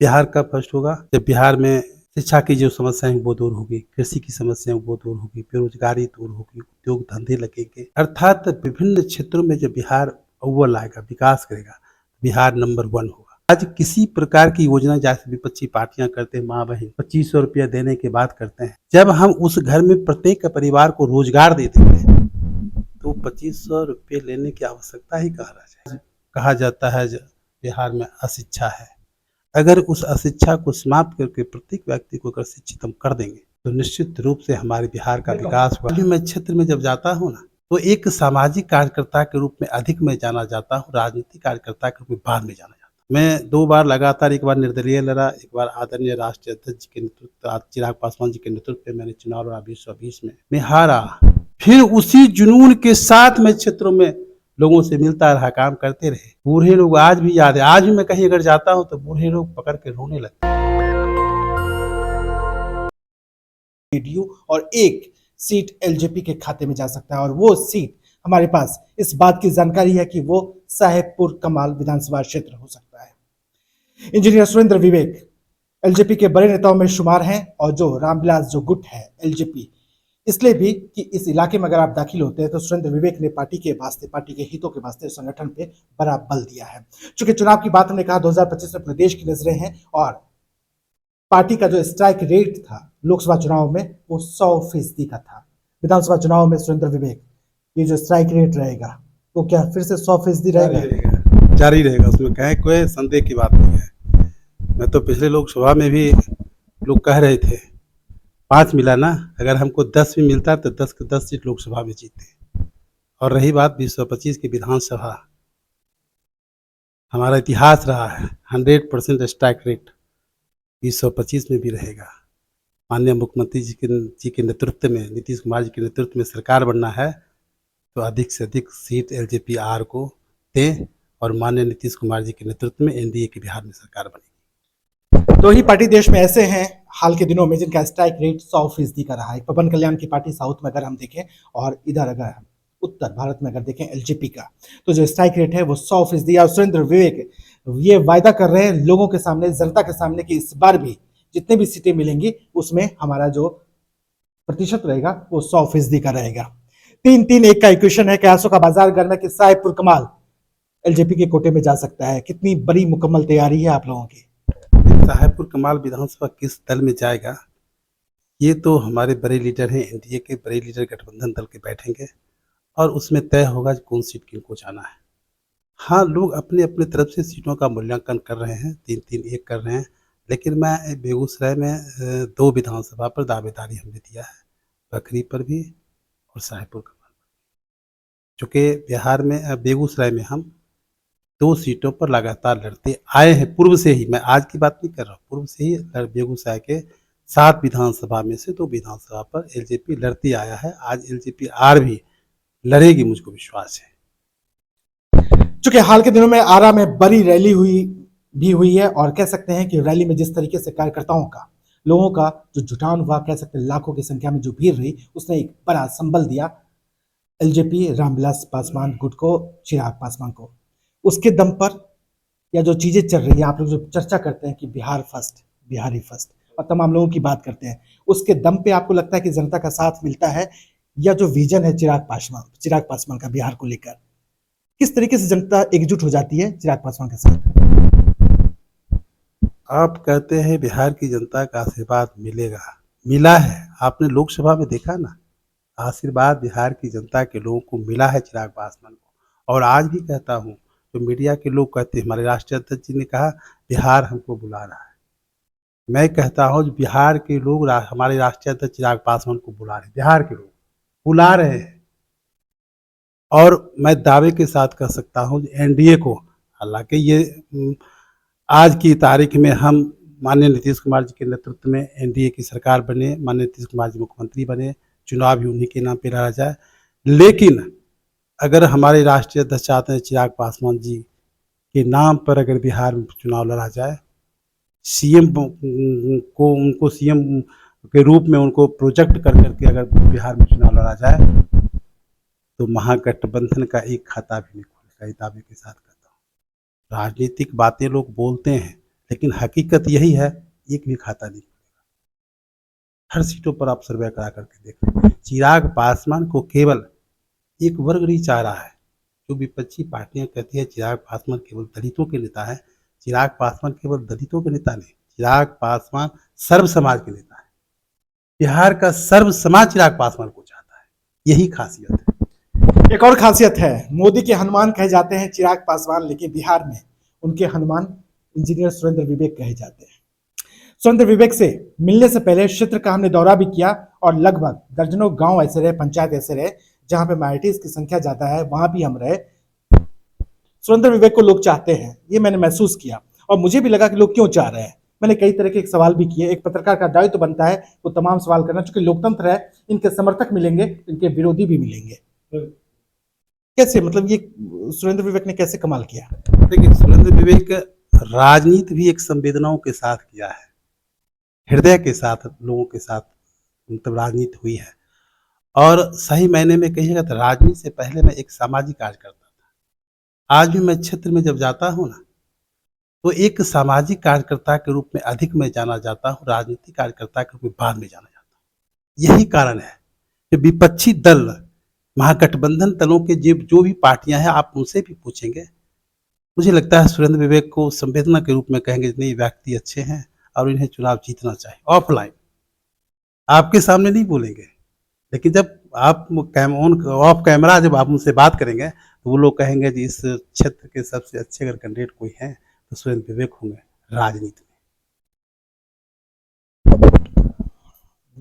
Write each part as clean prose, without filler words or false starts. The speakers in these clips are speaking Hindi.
बिहार कब फर्स्ट होगा? जब बिहार में शिक्षा की जो समस्याएं वो दूर होगी, कृषि की समस्याएं वो दूर होगी, बेरोजगारी दूर होगी, उद्योग धंधे लगेंगे, अर्थात विभिन्न क्षेत्रों में जब बिहार अव्वल आएगा, विकास करेगा, बिहार नंबर 1 होगा। आज किसी प्रकार की योजना जैसे विपक्षी पार्टियां करते हैं, माँ बहन 2500 रुपया देने की बात करते हैं। जब हम उस घर में प्रत्येक परिवार को रोजगार दे देंगे तो 2500 रुपये लेने की आवश्यकता ही कहाँ रह जाए। कहा जाता है बिहार में अशिक्षा है। अगर उस अशिक्षा को समाप्त करके प्रत्येक व्यक्ति को अगर शिक्षित हम कर देंगे तो निश्चित रूप से हमारे बिहार का विकास होगा। मैं क्षेत्र में जब जाता हूँ ना तो एक सामाजिक कार्यकर्ता के रूप में अधिक मैं जाना जाता हूँ, राजनीतिक कार्यकर्ता के रूप में बाद में जाना जाता हूँ। मैं 2 बार लगातार, एक बार निर्दलीय लड़ा, एक बार आदरणीय राष्ट्रीय अध्यक्ष जी के नेतृत्व, चिराग पासवान जी के नेतृत्व में मैंने चुनाव लड़ा 2020 में मैं हारा। फिर उसी जुनून के साथ मैं क्षेत्रों में लोगों से मिलता रहा, काम करते रहे। बूढ़े लोग आज भी याद है, आज भी मैं कहीं अगर जाता हूँ तो बूढ़े लोग पकड़ के रोने लगते हैं। वीडियो और एक सीट एलजेपी के खाते में जा सकता है और वो सीट हमारे पास इस बात की जानकारी है कि वो साहेबपुर कमाल विधानसभा क्षेत्र हो सकता है। इंजीनियर सुरेंद्र विवेक एलजेपी के बड़े नेताओं में शुमार हैं और जो रामविलास जो गुट है एलजेपी, इसलिए भी कि इस इलाके में अगर आप दाखिल होते हैं तो सुरेंद्र विवेक ने पार्टी के वास्ते, पार्टी के हितों के वास्ते संगठन पे बड़ा बल दिया है। चूंकि चुनाव की बात हमने कहा 2025 में प्रदेश की नजरें हैं और पार्टी का जो स्ट्राइक रेट था लोकसभा चुनाव में वो 100% का था। विधानसभा चुनाव में सुरेंद्र विवेक ये जो स्ट्राइक रेट रहेगा वो क्या फिर से 100% रहेगा? जारी रहेगा, उसमें कहीं कोई संदेह की बात नहीं है। मैं तो पिछले लोकसभा में भी लोग कह रहे थे 5 मिला ना, अगर हमको 10 भी मिलता तो 10 के 10 सीट लोकसभा में जीते। और रही बात 2025 की विधानसभा, हमारा इतिहास रहा है 100% स्ट्राइक रेट 2025 में भी रहेगा। माननीय मुख्यमंत्री जी के नेतृत्व में, नीतीश कुमार जी के नेतृत्व में सरकार बनना है तो अधिक से अधिक सीट एलजेपी आर को दें और माननीय नीतीश कुमार जी के नेतृत्व में एनडीए की बिहार में सरकार बनेगी। दो ही पार्टी देश में ऐसे हैं हाल के दिनों में जिनका स्ट्राइक रेट 100% का रहा है। पवन कल्याण की पार्टी साउथ में अगर हम देखें और इधर अगर हम उत्तर भारत में अगर देखें एलजेपी का, तो जो स्ट्राइक रेट है वो 100%। और सुरेंद्र विवेक ये वायदा कर रहे हैं लोगों के सामने, जनता के सामने कि इस बार भी जितने भी सीटें मिलेंगी उसमें हमारा जो प्रतिशत रहेगा वो 100% का रहेगा। 3-3-1 का इक्वेशन है। कयासों का बाजार गढ़ में कि साहेबपुर कमाल एलजेपी के कोटे में जा सकता है। कितनी बड़ी मुकम्मल तैयारी है आप लोगों की? साहेबपुर कमाल विधानसभा किस दल में जाएगा ये तो हमारे बड़े लीडर हैं, एनडीए के बड़े लीडर गठबंधन दल के बैठेंगे और उसमें तय होगा कौन सीट किनको जाना है। हाँ, लोग अपने अपने तरफ से सीटों का मूल्यांकन कर रहे हैं, 3-3-1 कर रहे हैं, लेकिन मैं बेगूसराय में 2 विधानसभा पर दावेदारी हमने दिया है, बखरी पर भी और साहेबपुर कमाल पर। चूँकि बिहार में बेगूसराय में हम 2 सीटों पर लगातार लड़ते आए हैं पूर्व से ही, मैं आज की बात नहीं कर रहा हूँ, पूर्व से ही बेगूसराय के 7 विधानसभा में से 2 विधानसभा पर एलजेपी लड़ती आया है। आज एलजेपी आर भी लड़ेगी, मुझको विश्वास है। चूंकि हाल के दिनों में आरा में बड़ी रैली हुई है और कह सकते हैं कि रैली में जिस तरीके से कार्यकर्ताओं का, लोगों का जो जुटान हुआ, कह सकते हैं लाखों की संख्या में जो भीड़ रही, उसने एक बड़ा संबल दिया एलजेपी रामविलास पासवान गुट को, चिराग पासवान को। उसके दम पर या जो चीजें चल रही है, आप लोग जो चर्चा करते हैं कि बिहार फर्स्ट, बिहारी फर्स्ट और तमाम लोगों की बात करते हैं, उसके दम पे आपको लगता है कि जनता का साथ मिलता है? या जो विजन है चिराग पासवान का बिहार को लेकर, किस तरीके से जनता एकजुट हो जाती है चिराग पासवान के साथ? आप कहते हैं बिहार की जनता का आशीर्वाद मिलेगा, मिला है। आपने लोकसभा में देखा ना, आशीर्वाद बिहार की जनता के लोगों को मिला है चिराग पासवान को। और आज भी कहता हूँ, जो मीडिया के लोग कहते हैं, हमारे राष्ट्रीय अध्यक्ष जी ने कहा बिहार हमको बुला रहा है, मैं कहता हूँ बिहार के लोग हमारे राष्ट्रीय अध्यक्ष चिराग पासवान को बुला रहे, बिहार के लोग बुला रहे हैं। और मैं दावे के साथ कह सकता हूँ एनडीए को, हालांकि ये आज की तारीख में हम माननीय नीतीश कुमार जी के नेतृत्व में एनडीए की सरकार बने, माननीय नीतीश कुमार जी मुख्यमंत्री बने, चुनाव भी उन्हीं के नाम पे लड़ा जाए, लेकिन अगर हमारे राष्ट्रीय अध्यक्ष चाहते हैं चिराग पासवान जी के नाम पर अगर बिहार में चुनाव लड़ा जाए, सीएम को, उनको सीएम के रूप में उनको प्रोजेक्ट कर करके अगर बिहार में चुनाव लड़ा जाए तो महागठबंधन का एक खाता भी नहीं खुलेगा। इस दावे के साथ कहता हूँ। राजनीतिक बातें लोग बोलते हैं, लेकिन हकीकत यही है, एक भी खाता नहीं। हर सीटों पर आप सर्वे करा करके देख लें, चिराग पासवान को केवल एक वर्ग नहीं चाह रहा है। जो विपक्षी पार्टियां कहती है चिराग पासवान केवल दलितों के नेता है, चिराग पासवान केवल दलितों के नेता नहीं, चिराग पासवान सर्व समाज के नेता है। बिहार का सर्व समाज चिराग पासवान को चाहता है, यही खासियत है। एक और खासियत है, मोदी के हनुमान कहे जाते हैं चिराग पासवान, लेकिन बिहार में उनके हनुमान इंजीनियर सुरेंद्र विवेक कहे जाते हैं। सुरेंद्र विवेक से मिलने से पहले क्षेत्र का हमने दौरा भी किया और लगभग दर्जनों गांव ऐसे रहे, पंचायत ऐसे रहे जहां पे माइनॉरिटीज की संख्या ज्यादा है, वहां भी हम रहे। सुरेंद्र विवेक को लोग चाहते हैं, ये मैंने महसूस किया और मुझे भी लगा कि लोग क्यों चाह रहे हैं। मैंने कई तरह के सवाल भी किए। एक पत्रकार का दायित्व तो बनता है वो तमाम सवाल करना, चूंकि लोकतंत्र है, इनके समर्थक मिलेंगे, इनके विरोधी भी मिलेंगे। कैसे, मतलब ये सुरेंद्र विवेक ने कैसे कमाल किया? देखिए, सुरेंद्र विवेक राजनीति भी एक संवेदनाओं के साथ किया है, हृदय के साथ, लोगों के साथ मतलब राजनीति हुई है। और सही मायने में कहिएगा तो राजनीति से पहले मैं एक सामाजिक कार्य करता था। आज भी मैं क्षेत्र में जब जाता हूँ ना, तो एक सामाजिक कार्यकर्ता के रूप में अधिक मैं जाना जाता हूँ, राजनीतिक कार्यकर्ता के रूप में बाद में जाना जाता हूँ। यही कारण है कि विपक्षी दल, महागठबंधन दलों के जो भी पार्टियां हैं, आप उनसे भी पूछेंगे, मुझे लगता है सुरेंद्र विवेक को संवेदना के रूप में कहेंगे नहीं, व्यक्ति अच्छे हैं और इन्हें चुनाव जीतना चाहिए। ऑफलाइन आपके सामने नहीं बोलेंगे, लेकिन जब आप ऑफ कैमरा जब आप उनसे बात करेंगे तो वो लोग कहेंगे कि इस क्षेत्र के सबसे अच्छे अगर कैंडिडेट कोई है तो सुरेंद्र विवेक होंगे राजनीति में।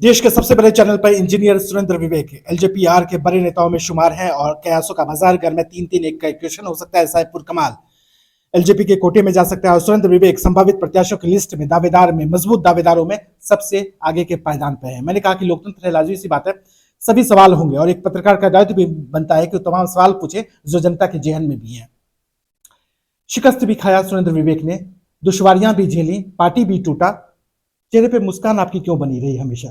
देश के सबसे बड़े चैनल पर इंजीनियर सुरेंद्र विवेक एलजेपीआर के बड़े नेताओं में शुमार हैं और कयासों का बाजार घर में 3-3-1 का इक्वेशन हो सकता है। साहेबपुर कमाल एलजेपी के कोटे में जा सकता है और सुरेंद्र विवेक संभावित प्रत्याशियों की लिस्ट में दावेदार में, मजबूत दावेदारों में सबसे आगे के पायदान पर है। मैंने कहा कि लोकतंत्र है, लाजमी सी बात है, सभी सवाल होंगे और एक पत्रकार का दायित्व भी बनता है कि तमाम सवाल पूछे जो जनता के जेहन में भी है। शिकस्त भी खाया सुरेंद्र विवेक ने, दुश्वारियां भी झेली, पार्टी भी टूटा, चेहरे पे मुस्कान आपकी क्यों बनी रही हमेशा?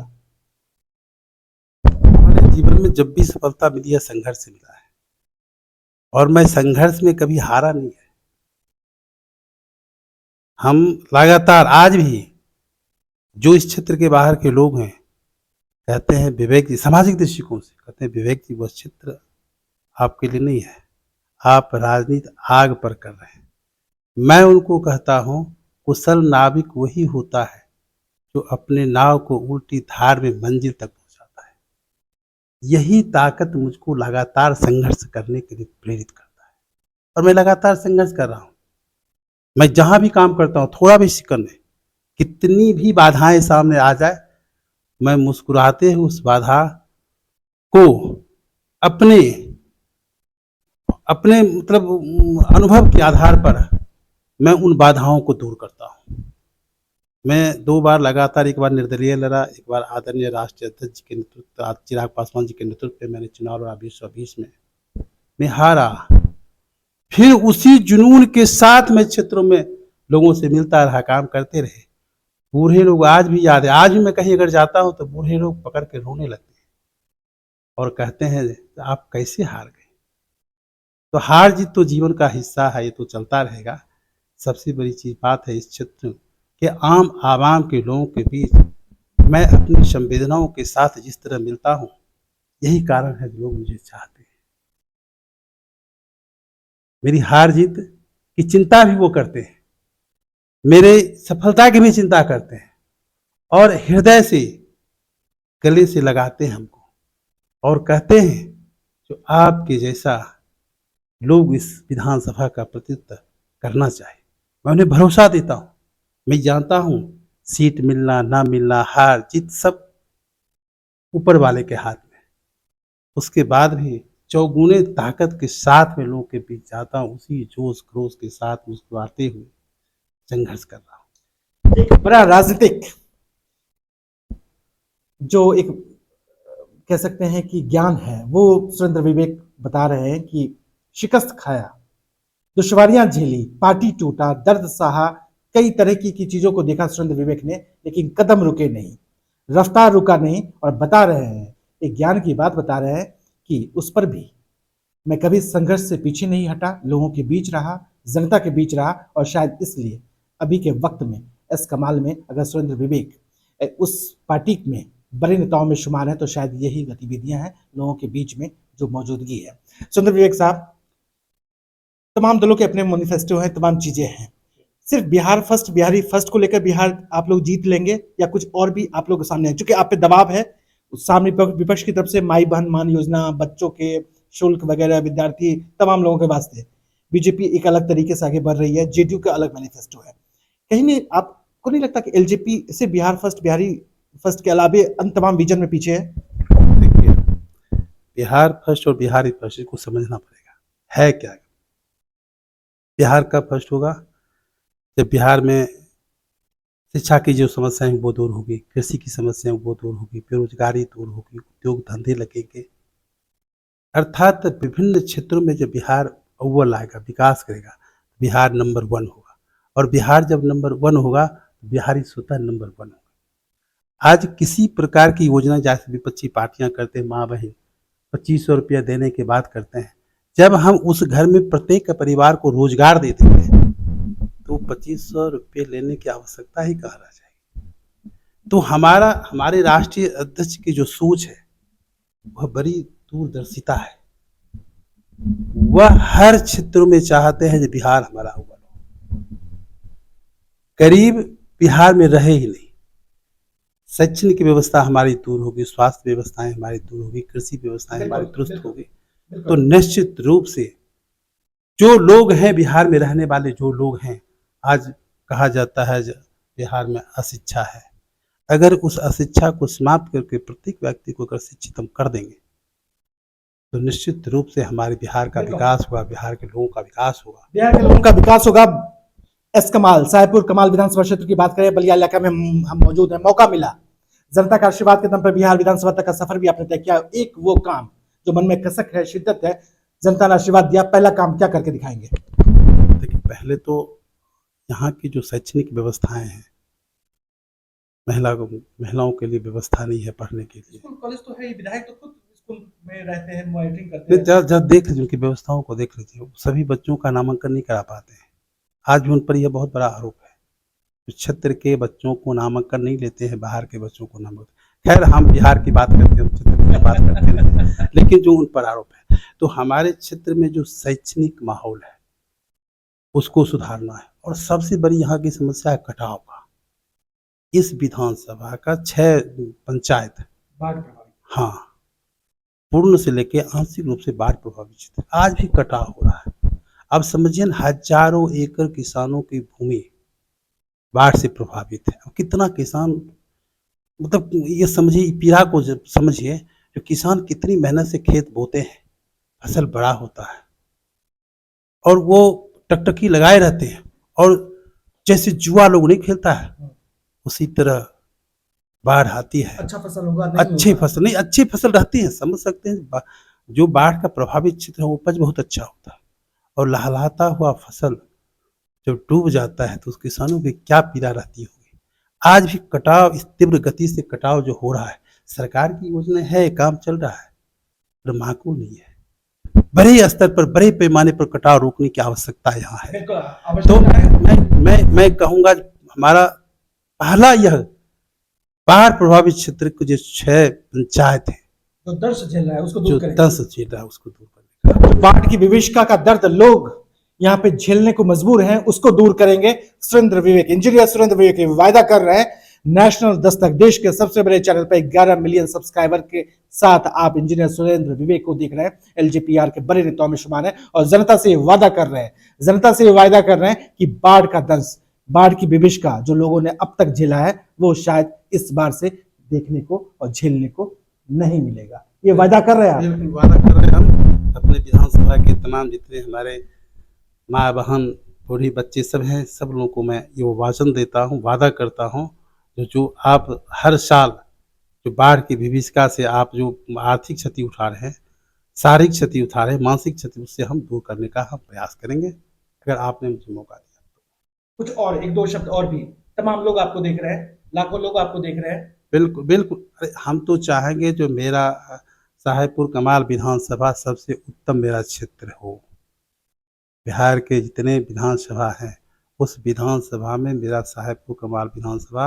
हमारे जीवन में जब भी सफलता मिली है, संघर्ष से मिला है और मैं संघर्ष में कभी हारा नहीं है। हम लगातार आज भी जो इस क्षेत्र के बाहर के लोग हैं कहते हैं विवेक जी, सामाजिक दृष्टिकोण से कहते हैं विवेक जी वह क्षेत्र आपके लिए नहीं है, आप राजनीति आग पर कर रहे हैं। मैं उनको कहता हूं कुशल नाविक वही होता है जो अपने नाव को उल्टी धार में मंजिल तक पहुंचाता है। यही ताकत मुझको लगातार संघर्ष करने के लिए प्रेरित करता है और मैं लगातार संघर्ष कर रहा हूं। मैं जहां भी काम करता हूं, थोड़ा भी शिकन नहीं, कितनी भी बाधाएं सामने आ जाए, मैं मुस्कुराते हुए उस बाधा को अपने मतलब अनुभव के आधार पर मैं उन बाधाओं को दूर करता हूं। मैं 2 बार लगातार, एक बार निर्दलीय लड़ा, एक बार आदरणीय राष्ट्रीय अध्यक्ष जी के नेतृत्व, चिराग पासवान जी के नेतृत्व में मैंने चुनाव लड़ा 2020 में, मैं हारा। फिर उसी जुनून के साथ मैं क्षेत्रों में लोगों से मिलता रहा, काम करते रहे। बूढ़े लोग आज भी याद है, आज भी मैं कहीं अगर जाता हूं तो बूढ़े लोग पकड़ के रोने लगते हैं और कहते हैं आप कैसे हार गए। तो हार जीत तो जीवन का हिस्सा है, ये तो चलता रहेगा। सबसे बड़ी चीज बात है इस क्षेत्र के आम आवाम के लोगों के बीच मैं अपनी संवेदनाओं के साथ जिस तरह मिलता हूं, यही कारण है लोग मुझे चाहते हैं। मेरी हार जीत की चिंता भी वो करते हैं, मेरे सफलता की भी चिंता करते हैं और हृदय से गले से लगाते हैं हमको और कहते हैं जो आपके जैसा लोग इस विधानसभा का प्रतिनिधित्व करना चाहे। मैं उन्हें भरोसा देता हूं, मैं जानता हूं सीट मिलना ना मिलना, हार जीत सब ऊपर वाले के हाथ में। उसके बाद भी चौगुने ताकत के साथ में लोगों के बीच जाता हूं, उसी जोश खरोश के साथ मुस्कुराते हुए संघर्ष कर रहा हूं। एक बड़ा राजनीतिक जो एक कह सकते हैं कि ज्ञान है, वो सुरेंद्र विवेक बता रहे हैं कि शिकस्त खाया, दुश्वारियां झेली, पार्टी टूटा, दर्द सहा, कई तरह की चीजों को देखा सुरेंद्र विवेक ने, लेकिन कदम रुके नहीं, रफ्तार रुका नहीं और बता रहे हैं, एक ज्ञान की बात बता रहे हैं कि उस पर भी मैं कभी संघर्ष से पीछे नहीं हटा, लोगों के बीच रहा, जनता के बीच रहा और शायद इसलिए अभी के वक्त में एस कमाल में अगर सुरेंद्र विवेक उस पार्टी में बड़े नेताओं में शुमार है तो शायद यही गतिविधियां हैं लोगों के बीच में जो मौजूदगी है। सुरेंद्र विवेक साहब, तमाम दलों के अपने मैनिफेस्टो हैं, तमाम चीजें हैं। सिर्फ बिहार फर्स्ट, बिहारी फर्स्ट को लेकर बिहार आप लोग जीत लेंगे या कुछ और भी आप लोग के सामने है? क्योंकि आप पे दबाव है सामने विपक्ष की तरफ से, माई बहन मान योजना, बच्चों के शुल्क वगैरह, विद्यार्थी, तमाम लोगों के वास्ते बीजेपी एक अलग तरीके से आगे बढ़ रही है, जेडीयू का अलग मैनिफेस्टो है। कहीं नहीं, आपको नहीं लगता कि एलजेपी से बिहार फर्स्ट, बिहारी फर्स्ट के अलावे अन्य तमाम विजन में पीछे है? देखिए, बिहार फर्स्ट और बिहारी फर्स्ट को समझना पड़ेगा है क्या। बिहार कब फर्स्ट होगा? जब बिहार में शिक्षा की जो समस्याएं वो दूर होगी, कृषि की समस्याएं वो दूर होगी, बेरोजगारी दूर होगी, उद्योग धंधे लगेंगे, अर्थात विभिन्न क्षेत्रों में जब बिहार अव्वल आएगा, विकास करेगा, बिहार नंबर 1 होगा। और बिहार जब नंबर 1 होगा तो बिहारी स्वतः नंबर 1 होगा। आज किसी प्रकार की योजना जैसे विपक्षी पार्टियां करते हैं, माँ बहन 2500 रुपया देने की बात करते हैं, जब हम उस घर में प्रत्येक परिवार को रोजगार दे देंगे तो 2500 रुपये लेने की आवश्यकता ही कहाँ रह जाएगी। तो हमारे राष्ट्रीय अध्यक्ष की जो सोच है वह बड़ी दूरदर्शिता है। वह हर क्षेत्रों में चाहते हैं कि बिहार हमारा अव्वल हो। गरीब बिहार में रहे ही नहीं, शैक्षणिक व्यवस्था हमारी दूर होगी, स्वास्थ्य व्यवस्थाएं हमारी दूर होगी, कृषि व्यवस्थाएं हमारी दुरुस्त होगी, तो निश्चित रूप से जो लोग हैं बिहार में रहने वाले, जो लोग हैं, आज कहा जाता है बिहार में अशिक्षा है, अगर उस अशिक्षा को समाप्त करके प्रत्येक व्यक्ति को अगर शिक्षित हम कर देंगे तो निश्चित रूप से हमारे बिहार का विकास होगा, बिहार के लोगों का विकास होगा। बिहार के लोगों का विकास होगा। एस कमाल, साहेबपुर कमाल विधानसभा क्षेत्र की बात करें, बलिया इलाका में हम मौजूद हैं, मौका मिला, जनता का आशीर्वाद के दम पर बिहार विधानसभा तक का सफर भी आपने तय किया। एक वो काम जो मन में कसक है, शिद्दत है, जनता ने आशीर्वाद दिया, पहला काम क्या करके दिखाएंगे? देखिए, पहले तो यहाँ की जो शैक्षणिक व्यवस्थाएं हैं, महिलाओं के लिए व्यवस्था नहीं है पढ़ने के लिए। स्कूल कॉलेज तो है, विधायक तो खुद स्कूल में रहते हैं, मॉनिटरिंग करते हैं। जब देख लीजिए उनकी व्यवस्थाओं को, देख लीजिए, सभी बच्चों का नामांकन नहीं करा पाते हैं। आज भी उन पर यह बहुत बड़ा आरोप है, क्षेत्र के बच्चों को नामांकन नहीं लेते हैं, बाहर के बच्चों को नामांकन। खैर, हम बिहार की बात करते हैं, क्षेत्र की बात करते हैं, लेकिन जो उन पर आरोप है, तो हमारे क्षेत्र में जो शैक्षणिक माहौल है उसको सुधारना है। और सबसे बड़ी यहाँ की समस्या है कटाव का। इस विधानसभा का 6 पंचायत बाढ़ प्रभावित, हाँ, पूर्ण से लेके आंशिक रूप से बाढ़ प्रभावित क्षेत्र, आज भी कटाव हो रहा है। अब समझिए, हजारों एकड़ किसानों की भूमि बाढ़ से प्रभावित है। अब कितना किसान, मतलब ये समझिए, पीड़ा को जब समझिए, जो किसान कितनी मेहनत से खेत बोते हैं, फसल बड़ा होता है और वो टकटकी लगाए रहते हैं, और जैसे जुआ लोग नहीं खेलता है उसी तरह बाढ़ आती है। अच्छा फसल होगा, अच्छी फसल नहीं, अच्छी फसल रहती है, समझ सकते हैं। जो बाढ़ का प्रभावित क्षेत्र है उपज बहुत अच्छा होता है, और लहलहाता हुआ फसल जब डूब जाता है तो उस किसानों की क्या पीड़ा रहती होगी। आज भी कटाव, इस तीव्र गति से कटाव जो हो रहा है, सरकार की योजना है, काम चल रहा है, पर माकूल नहीं है। बड़े स्तर पर, बड़े पैमाने पर कटाव रोकने की आवश्यकता यहाँ है। तो मैं कहूँगा, हमारा पहला यह बाढ़ प्रभावित क्षेत्र के जो 6 पंचायत है, जो दर्द झेल रहा है उसको जो दूर करें, दर्द झेल रहा है उसको दूर करने का। बाढ़ की विभीषिका का दर्द लोग यहाँ पे झेलने को मजबूर हैं, उसको दूर करेंगे। सुरेंद्र विवेक, इंजीनियर सुरेंद्र विवेक वायदा कर रहे हैं, नेशनल दस्तक, देश के सबसे बड़े चैनल पर 11 मिलियन सब्सक्राइबर के साथ आप इंजीनियर सुरेंद्र विवेक को देख रहे हैं, एलजेपीआर के बड़े नेताओं में शुमार है, और जनता से वादा कर रहे हैं, जनता से वायदा कर रहे हैं कि बाढ़ का दर्द, बाढ़ की विभीषिका जो लोगों ने अब तक झेला है, वो शायद इस बार से देखने को और झेलने को नहीं मिलेगा। ये वादा कर रहे हैं आप? बिल्कुल वादा कर रहे हैं। हम अपने विधानसभा के तमाम जितने हमारे माँ बहन बूढ़ी बच्चे सब हैं, सब लोगों को मैं ये वाचन देता हूँ, वादा करता हूँ, जो आप हर साल जो बाढ़ की विभीषिका से आप जो आर्थिक क्षति उठा रहे हैं, शारीरिक क्षति उठा रहे हैं, मानसिक क्षति, उससे हम दूर करने का हम प्रयास करेंगे, अगर आपने मुझे मौका दिया। कुछ और एक दो शब्द और भी, तमाम लोग आपको देख रहे हैं, लाखों लोग आपको देख रहे हैं। बिल्कुल बिल्कुल, अरे हम तो चाहेंगे जो मेरा साहेबपुर कमाल विधानसभा सबसे उत्तम मेरा क्षेत्र हो। बिहार के जितने विधानसभा हैं उस विधानसभा में मेरा साहेबपुर कमाल विधानसभा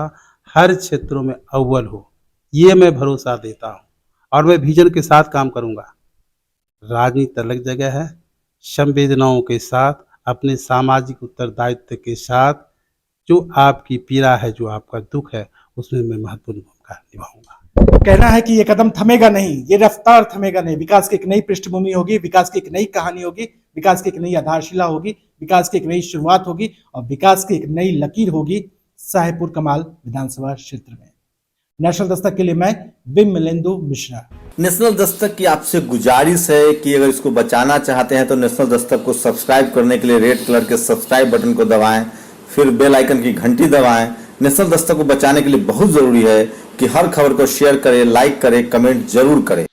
हर क्षेत्रों में अव्वल हो, ये मैं भरोसा देता हूँ और मैं विजन के साथ काम करूँगा। राजनीति अलग जगह है, संवेदनाओं के साथ, अपने सामाजिक उत्तरदायित्व के साथ, जो आपकी पीड़ा है, जो आपका दुख है, उसमें मैं महत्वपूर्ण भूमिका निभाऊंगा। कहना है कि ये कदम थमेगा नहीं, ये रफ्तार थमेगा नहीं। विकास की एक नई पृष्ठभूमि होगी, विकास की एक नई कहानी होगी, विकास की एक नई आधारशिला होगी, विकास की एक नई शुरुआत होगी और विकास की एक नई लकीर होगी साहेबपुर कमाल विधानसभा क्षेत्र में। नेशनल दस्तक के लिए मैं विमलेंदु मिश्रा। नेशनल दस्तक की आपसे गुजारिश है कि अगर इसको बचाना चाहते हैं तो नेशनल दस्तक को सब्सक्राइब करने के लिए रेड कलर के सब्सक्राइब बटन को दबाएं, फिर बेल आइकन की घंटी दबाएं। नेशनल दस्तक को बचाने के लिए बहुत जरूरी है कि हर खबर को शेयर करें, लाइक करें, कमेंट जरूर करें।